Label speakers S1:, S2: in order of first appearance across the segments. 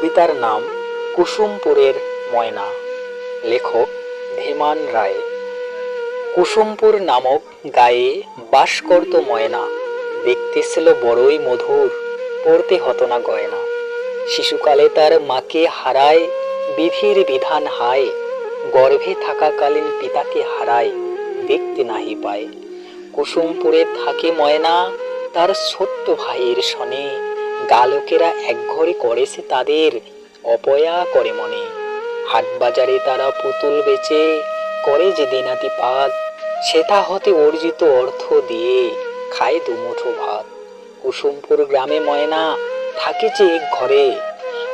S1: কবিতার নাম কুসুমপুরের ময়না। লেখক ধীমান রায়। কুসুমপুর নামক গায়ে বাস করত ময়না। দেখতে ছিল বড়ই মধুর, পড়তে হতো না গয়না। শিশুকালে তার মাকে হারায়, বিধির বিধান হায়। গর্ভে থাকাকালীন পিতাকে হারায়, দেখতে নাহি পায়। কুসুমপুরে থাকে ময়না তার ছোট্ট ভাইয়ের সনে। গালকেরা একঘরে করেছে তাদের, অপয়া করে মনে। হাট বাজারে তারা পুতুল বেচে করে যে দিনাতি পাত, সেটা হতে অর্জিত অর্থ দিয়ে খায় দুমুঠো ভাত। কুসুমপুর গ্রামে ময়না থাকে যে এক ঘরে।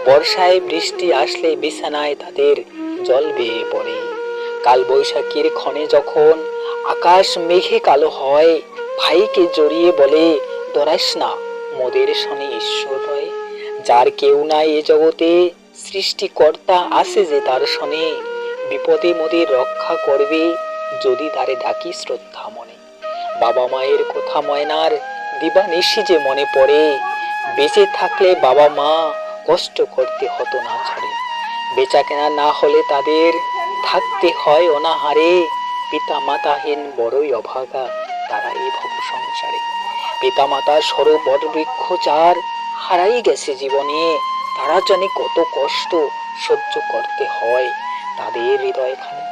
S1: বর্ষায় বৃষ্টি আসলে বিছানায় তাদের জল বেয়ে পড়ে। কাল বৈশাখীর ক্ষণে যখন আকাশ মেঘে কালো হয়, ভাইকে জড়িয়ে বলে, ডরাস না, মোদের শনে ঈশ্বর রয়। যার কেউ নাই এ জগতে, সৃষ্টিকর্তা আছে যে তার শনে। বিপদে মোদের রক্ষা করবে, যদি তারে ডাকি শ্রদ্ধা মনে। বাবা মায়ের কথা ময়নার দিবানিশি যে মনে পড়ে। বেঁচে থাকলে বাবা মা কষ্ট করতে হতো না ছাড়ে। বেচা কেনা না হলে তাদের থাকতে হয় অনাহারে। পিতা মাতাহীন বড়ই অভাগা তারা এই ভব সংসারে। পিতা মাতা স্বরূপ বটবৃক্ষ যার হারাই গেছে জীবনে, তারা জানে কত কষ্ট সহ্য করতে হয় তাদের হৃদয়খানে।